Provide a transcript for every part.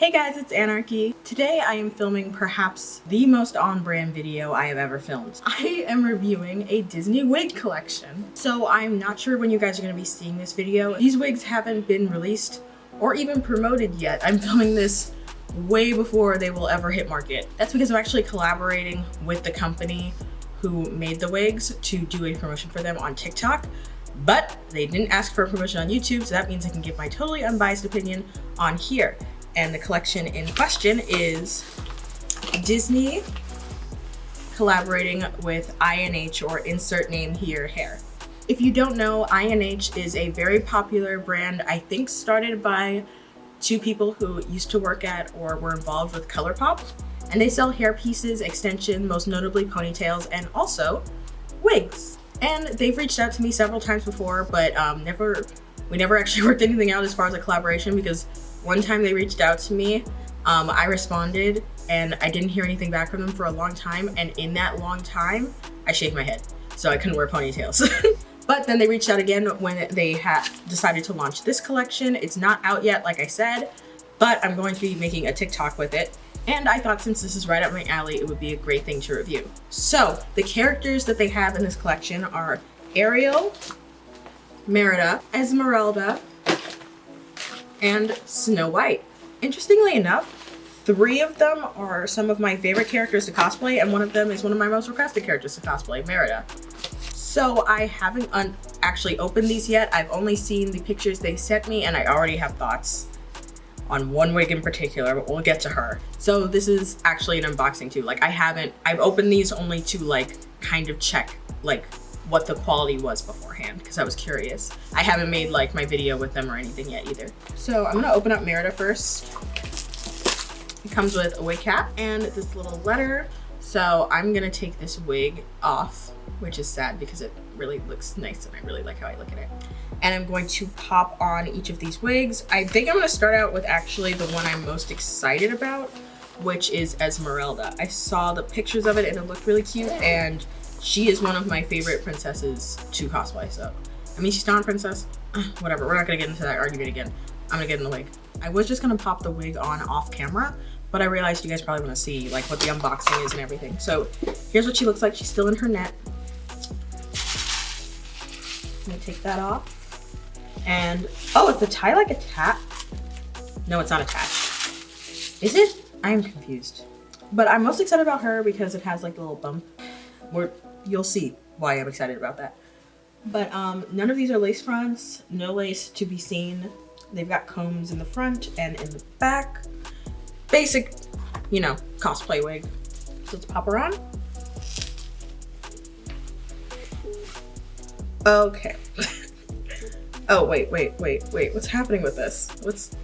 Hey guys, it's Anarchy. Today I am filming perhaps the most on-brand video I have ever filmed. I am reviewing a Disney wig collection. So I'm not sure when you guys are going to be seeing this video. These wigs haven't been released or even promoted yet. I'm filming this way before they will ever hit market. That's because I'm actually collaborating with the company who made the wigs to do a promotion for them on TikTok. But they didn't ask for a promotion on YouTube, so that means I can give my totally unbiased opinion on here. And the collection in question is Disney collaborating with INH, or insert name here, hair. If you don't know, INH is a very popular brand, I think started by two people who used to work at or were involved with ColourPop. And they sell hair pieces, extensions, most notably ponytails, and also wigs. And they've reached out to me several times before, but we never actually worked anything out as far as a collaboration, because one time they reached out to me, I responded, and I didn't hear anything back from them for a long time, and in that long time, I shaved my head, so I couldn't wear ponytails. But then they reached out again when they had decided to launch this collection. It's not out yet, like I said, but I'm going to be making a TikTok with it. And I thought since this is right up my alley, it would be a great thing to review. So the characters that they have in this collection are Ariel, Merida, Esmeralda, and Snow White. Interestingly enough, 3 of them are some of my favorite characters to cosplay, and one of them is one of my most requested characters to cosplay, Merida. So I haven't actually opened these yet. I've only seen the pictures they sent me, and I already have thoughts on one wig in particular, but we'll get to her. So this is actually an unboxing too. Like I've opened these only to like kind of check like what the quality was beforehand, because I was curious. I haven't made like my video with them or anything yet either. So I'm gonna open up Merida first. It comes with a wig cap and this little letter. So I'm gonna take this wig off, which is sad because it really looks nice and I really like how I look at it. And I'm going to pop on each of these wigs. I think I'm gonna start out with actually the one I'm most excited about, which is Esmeralda. I saw the pictures of it and it looked really cute, and she is one of my favorite princesses to cosplay. So, I mean, she's not a princess, whatever. We're not gonna get into that argument again. I'm gonna get in the wig. I was just gonna pop the wig on off camera, but I realized you guys probably wanna see like what the unboxing is and everything. So here's what she looks like. She's still in her net. I'm gonna take that off. And, oh, is the tie like attached? No, it's not attached. Is it? I am confused. But I'm most excited about her because it has like a little bump. You'll see why I'm excited about that. But none of these are lace fronts, no lace to be seen. They've got combs in the front and in the back. Basic, you know, cosplay wig. So let's pop her on. Okay. Oh, wait. What's happening with this?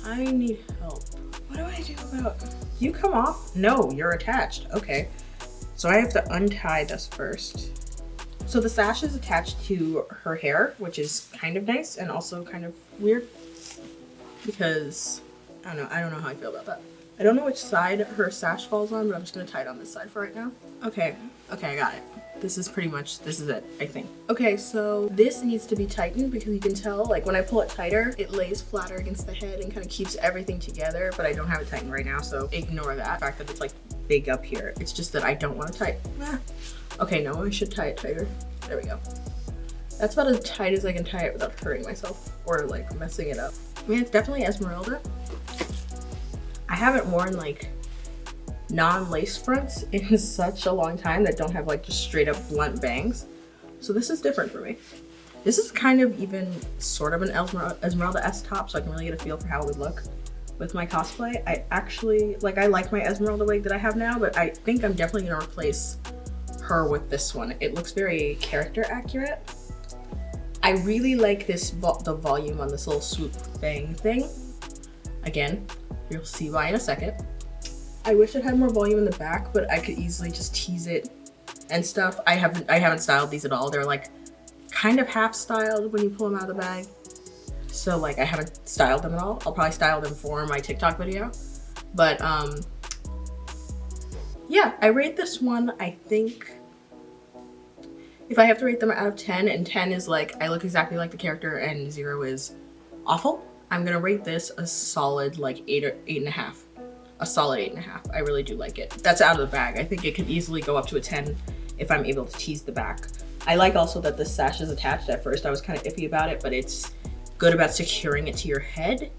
I need help. What do I do about... You come off? No, you're attached. Okay. So I have to untie this first. So the sash is attached to her hair, which is kind of nice and also kind of weird because I don't know how I feel about that. I don't know which side her sash falls on, but I'm just gonna tie it on this side for right now. Okay, I got it. This is it, I think. Okay, so this needs to be tightened because you can tell, like when I pull it tighter, it lays flatter against the head and kind of keeps everything together, but I don't have it tightened right now, so ignore that. The fact that it's like big up here. It's just that I don't want to tie it. Okay, no, I should tie it tighter. There we go. That's about as tight as I can tie it without hurting myself or like messing it up. I mean, it's definitely Esmeralda. I haven't worn like non-lace fronts in such a long time that don't have like just straight up blunt bangs. So this is different for me. This is kind of even sort of an Esmeralda-esque top, so I can really get a feel for how it would look with my cosplay. I actually, like, I like my Esmeralda wig that I have now, but I think I'm definitely gonna replace her with this one. It looks very character accurate. I really like this, the volume on this little swoop bang thing. Again, you'll see why in a second. I wish it had more volume in the back, but I could easily just tease it and stuff. I haven't styled these at all. They're like kind of half styled when you pull them out of the bag. So like I haven't styled them at all. I'll probably style them for my TikTok video. But yeah, I rate this one, I think, if I have to rate them out of 10, and 10 is like I look exactly like the character and 0 is awful, I'm gonna rate this a solid like 8 or 8.5. A solid 8.5. I really do like it. That's out of the bag. I think it could easily go up to a 10 if I'm able to tease the back. I like also that the sash is attached. At first I was kind of iffy about it, but it's good about securing it to your head.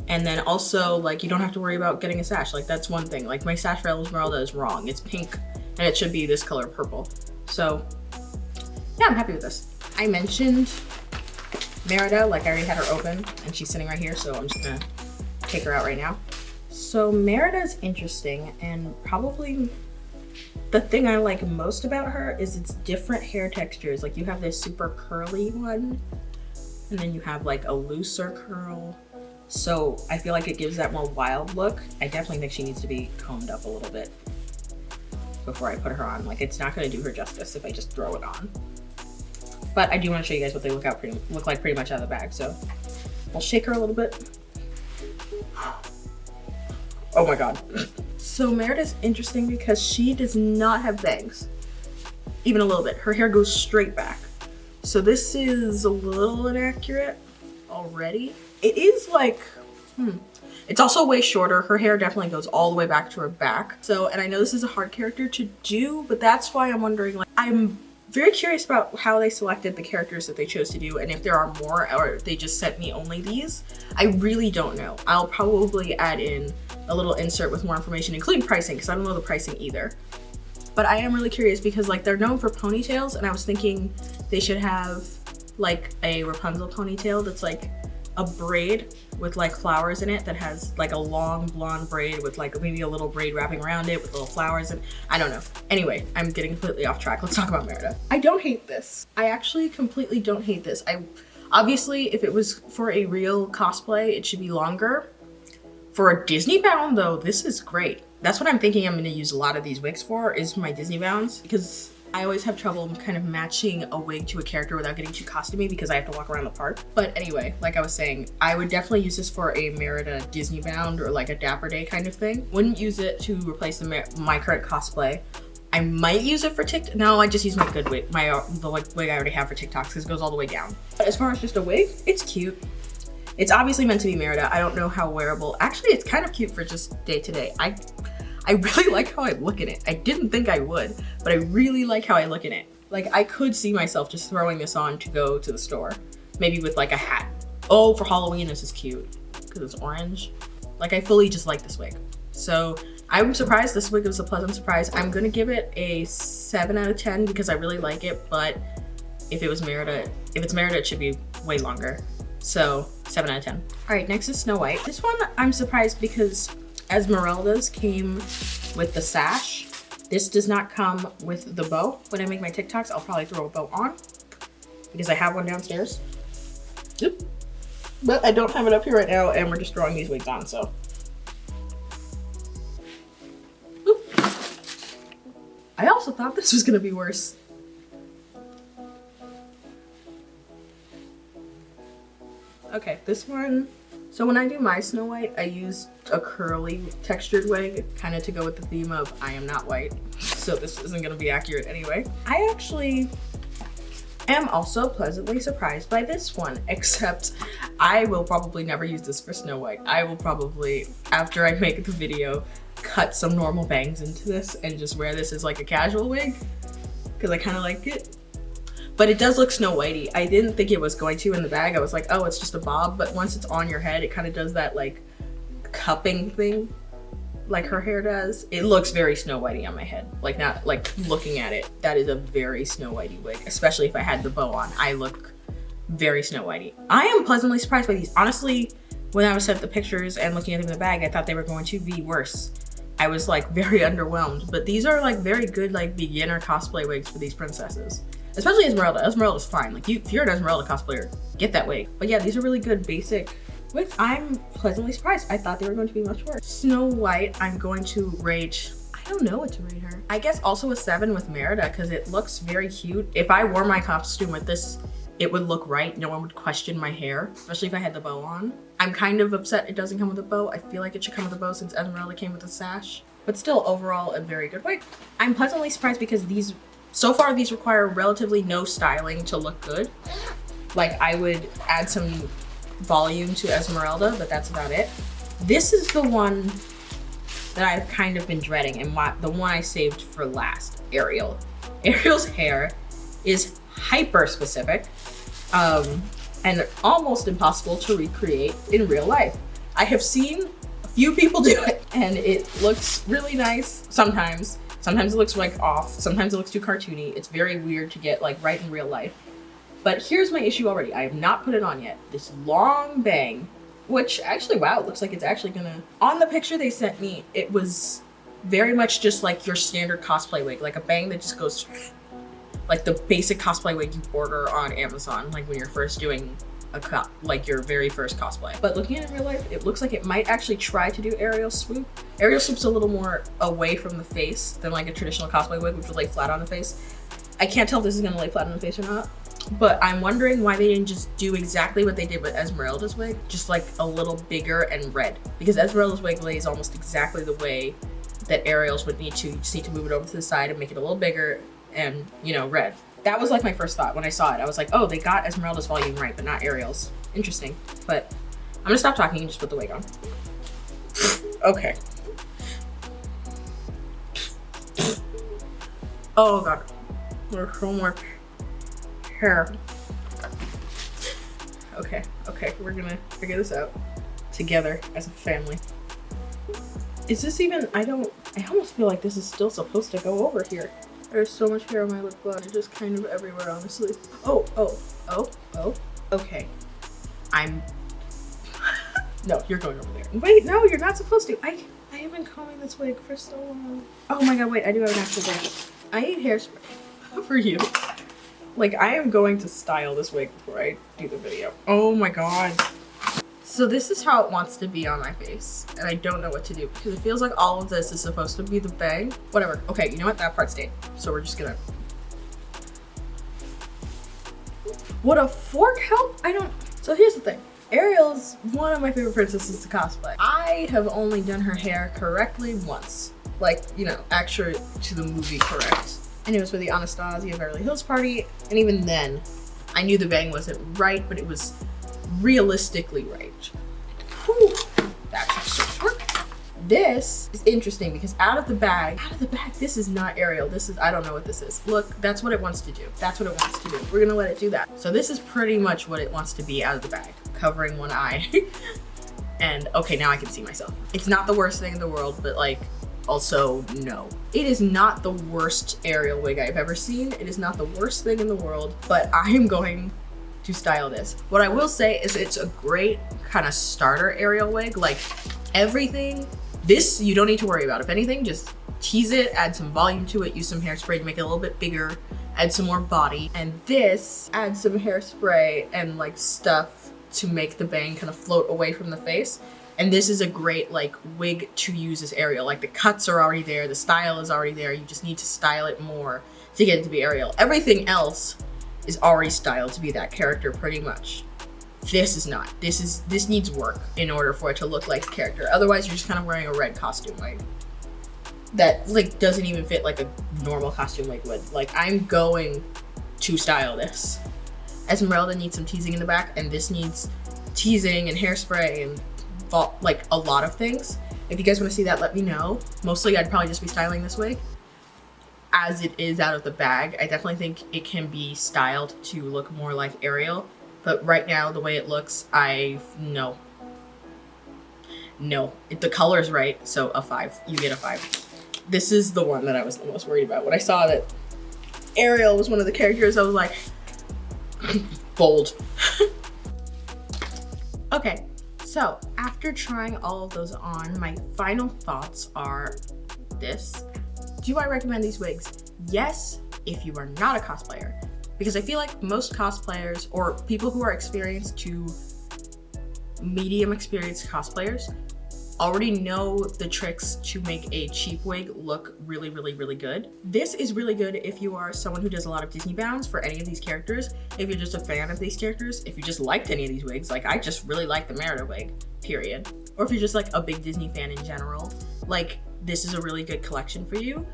And then also, like, you don't have to worry about getting a sash. Like, that's one thing. Like, my sash for Merida is wrong. It's pink and it should be this color purple. So yeah, I'm happy with this. I mentioned Merida, like I already had her open and she's sitting right here, so I'm just gonna take her out right now. So Merida's interesting, and probably the thing I like most about her is its different hair textures. Like, you have this super curly one, and then you have like a looser curl. So I feel like it gives that more wild look. I definitely think she needs to be combed up a little bit before I put her on. Like, it's not gonna do her justice if I just throw it on. But I do want to show you guys what they look like pretty much out of the bag. So I'll shake her a little bit. Oh my god. So Merida's interesting because she does not have bangs, even a little bit. Her hair goes straight back. So this is a little inaccurate already. It is like, it's also way shorter. Her hair definitely goes all the way back to her back. So, and I know this is a hard character to do, but that's why I'm wondering, like, I'm very curious about how they selected the characters that they chose to do, and if there are more or if they just sent me only these. I really don't know. I'll probably add in a little insert with more information, including pricing, because I don't know the pricing either. But I am really curious because, like, they're known for ponytails, and I was thinking they should have like a Rapunzel ponytail that's like a braid with like flowers in it, that has like a long blonde braid with like maybe a little braid wrapping around it with little flowers, and I don't know. Anyway, I'm getting completely off track. Let's talk about Merida. I don't hate this. I actually completely don't hate this. Obviously, if it was for a real cosplay, it should be longer. For a Disney bound though, this is great. That's what I'm thinking I'm gonna use a lot of these wigs for, is my Disney bounds, because I always have trouble kind of matching a wig to a character without getting too costumey because I have to walk around the park. But anyway, like I was saying, I would definitely use this for a Merida Disney bound or like a Dapper Day kind of thing. Wouldn't use it to replace my current cosplay. I might use it for TikTok. No, I just use my good wig, the wig I already have for TikToks, because it goes all the way down. But as far as just a wig, it's cute. It's obviously meant to be Merida. I don't know how wearable. Actually, it's kind of cute for just day to day. I really like how I look in it. I didn't think I would, but I really like how I look in it. Like, I could see myself just throwing this on to go to the store, maybe with like a hat. Oh, for Halloween, this is cute because it's orange. Like, I fully just like this wig. So I'm surprised. This wig was a pleasant surprise. I'm gonna give it a 7 out of 10 because I really like it, but if it's Merida, it should be way longer. So 7 out of 10. All right, next is Snow White. This one I'm surprised because Esmeralda's came with the sash. This does not come with the bow. When I make my TikToks, I'll probably throw a bow on because I have one downstairs. Yep. But I don't have it up here right now, and we're just throwing these wigs on, so. Oop. I also thought this was gonna be worse. Okay, this one. So when I do my Snow White, I use a curly textured wig, kind of to go with the theme of I am not white. So this isn't gonna be accurate anyway. I actually am also pleasantly surprised by this one, except I will probably never use this for Snow White. I will probably, after I make the video, cut some normal bangs into this and just wear this as like a casual wig, because I kind of like it. But it does look Snow Whitey. I didn't think it was going to in the bag. I was like, oh, it's just a bob. But once it's on your head, it kind of does that like cupping thing like her hair does. It looks very Snow Whitey on my head. Like, not like looking at it, that is a very Snow Whitey wig, especially if I had the bow on. I look very Snow Whitey. I am pleasantly surprised by these. Honestly, when I was sent the pictures and looking at them in the bag, I thought they were going to be worse. I was like very underwhelmed, but these are like very good like beginner cosplay wigs for these princesses. Especially Esmeralda. Esmeralda's fine. Like, if you're an Esmeralda cosplayer, get that wig. But yeah, these are really good basic wigs. I'm pleasantly surprised. I thought they were going to be much worse. Snow White, I'm going to rate, I don't know what to rate her. I guess also a 7 with Merida because it looks very cute. If I wore my costume with this, it would look right. No one would question my hair, especially if I had the bow on. I'm kind of upset it doesn't come with a bow. I feel like it should come with a bow since Esmeralda came with a sash. But still, overall, a very good wig. I'm pleasantly surprised because so far these require relatively no styling to look good. Like, I would add some volume to Esmeralda, but that's about it. This is the one that I've kind of been dreading, and the one I saved for last, Ariel. Ariel's hair is hyper specific and almost impossible to recreate in real life. I have seen a few people do it, and it looks really nice sometimes. Sometimes it looks like off, sometimes it looks too cartoony. It's very weird to get like right in real life. But here's my issue already. I have not put it on yet. This long bang, which actually, wow, it looks like it's actually gonna... On the picture they sent me, it was very much just like your standard cosplay wig, like a bang that just goes like the basic cosplay wig you order on Amazon, like when you're first doing like your very first cosplay. But looking at it in real life, it looks like it might actually try to do Ariel swoop. Ariel swoop's a little more away from the face than like a traditional cosplay wig, which would lay flat on the face. I can't tell if this is gonna lay flat on the face or not, but I'm wondering why they didn't just do exactly what they did with Esmeralda's wig, just like a little bigger and red, because Esmeralda's wig lays almost exactly the way that Ariel's would need to. You just need to move it over to the side and make it a little bigger and, you know, red. That was like my first thought when I saw it. I was like, oh, they got Esmeralda's volume right, but not Ariel's. Interesting. But I'm gonna stop talking and just put the wig on. Okay. Oh god. There's so much hair. Okay, we're gonna figure this out together as a family. Is this even, I almost feel like this is still supposed to go over here. There's so much hair on my lip gloss. It's just kind of everywhere, honestly. Oh. Okay. No, you're going over there. Wait, no, you're not supposed to. I have been combing this wig for so long. Oh my god, wait, I do have an actual wig. I need hairspray for you. Like, I am going to style this wig before I do the video. Oh my god. So this is how it wants to be on my face, and I don't know what to do because it feels like all of this is supposed to be the bang. Whatever. Okay, you know what? That part stayed. So we're just gonna... Would a fork help? I don't... So here's the thing. Ariel's one of my favorite princesses to cosplay. I have only done her hair correctly once. Like, you know, actually to the movie correct. And it was for the Anastasia Beverly Hills party, and even then, I knew the bang wasn't right, but it was realistically right. Whew, that's so short. This is interesting because out of the bag, this is not Ariel. This is, I don't know what this is. Look, that's what it wants to do. That's what it wants to do. We're gonna let it do that. So this is pretty much what it wants to be out of the bag, covering one eye. And okay, now I can see myself. It's not the worst thing in the world, but like, also no. It is not the worst Ariel wig I've ever seen. It is not the worst thing in the world, but I am going to style this. What I will say is it's a great kind of starter Ariel wig. Like everything, this you don't need to worry about. If anything, just tease it, add some volume to it, use some hairspray to make it a little bit bigger, add some more body. And this, add some hairspray and like stuff to make the bang kind of float away from the face. And this is a great like wig to use as Ariel. Like the cuts are already there, the style is already there. You just need to style it more to get it to be Ariel. Everything else is already styled to be that character pretty much. This is not. This needs work in order for it to look like the character. Otherwise, you're just kind of wearing a red costume wig that like doesn't even fit like a normal costume wig would. Like I'm going to style this. Esmeralda needs some teasing in the back, and this needs teasing and hairspray and like a lot of things. If you guys want to see that, let me know. Mostly I'd probably just be styling this wig as it is out of the bag. I definitely think it can be styled to look more like Ariel, but right now the way it looks, no, the color's right, so a 5. You get a 5. This is the one that I was the most worried about. When I saw that Ariel was one of the characters, I was like, bold. Okay. So after trying all of those on, my final thoughts are this. Do I recommend these wigs? Yes, if you are not a cosplayer. Because I feel like most cosplayers or people who are experienced to medium experienced cosplayers already know the tricks to make a cheap wig look really, really, really good. This is really good if you are someone who does a lot of Disney bounds for any of these characters, if you're just a fan of these characters, if you just liked any of these wigs, like I just really like the Merida wig, period. Or if you're just like a big Disney fan in general, like this is a really good collection for you.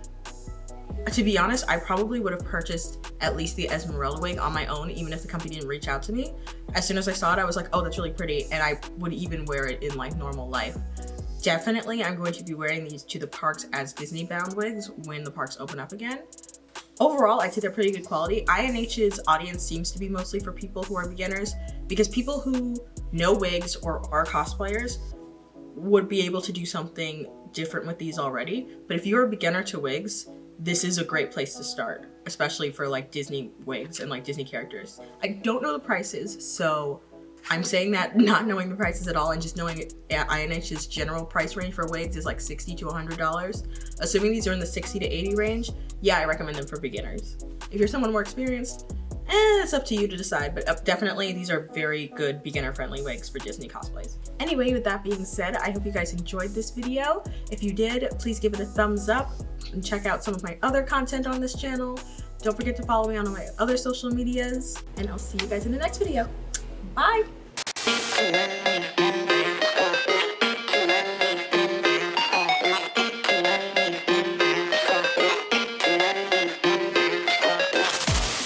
To be honest, I probably would have purchased at least the Esmeralda wig on my own, even if the company didn't reach out to me. As soon as I saw it, I was like, oh, that's really pretty, and I would even wear it in like normal life. Definitely, I'm going to be wearing these to the parks as Disney-bound wigs when the parks open up again. Overall, I'd say they're pretty good quality. INH's audience seems to be mostly for people who are beginners, because people who know wigs or are cosplayers would be able to do something different with these already. But if you're a beginner to wigs, this is a great place to start, especially for like Disney wigs and like Disney characters. I don't know the prices, so I'm saying that not knowing the prices at all and just knowing INH's general price range for wigs is like $60 to $100. Assuming these are in the 60 to 80 range, yeah, I recommend them for beginners. If you're someone more experienced, it's up to you to decide, but definitely these are very good beginner-friendly wigs for Disney cosplays. Anyway, with that being said, I hope you guys enjoyed this video. If you did, please give it a thumbs up and check out some of my other content on this channel. Don't forget to follow me on my other social medias, and I'll see you guys in the next video. Bye!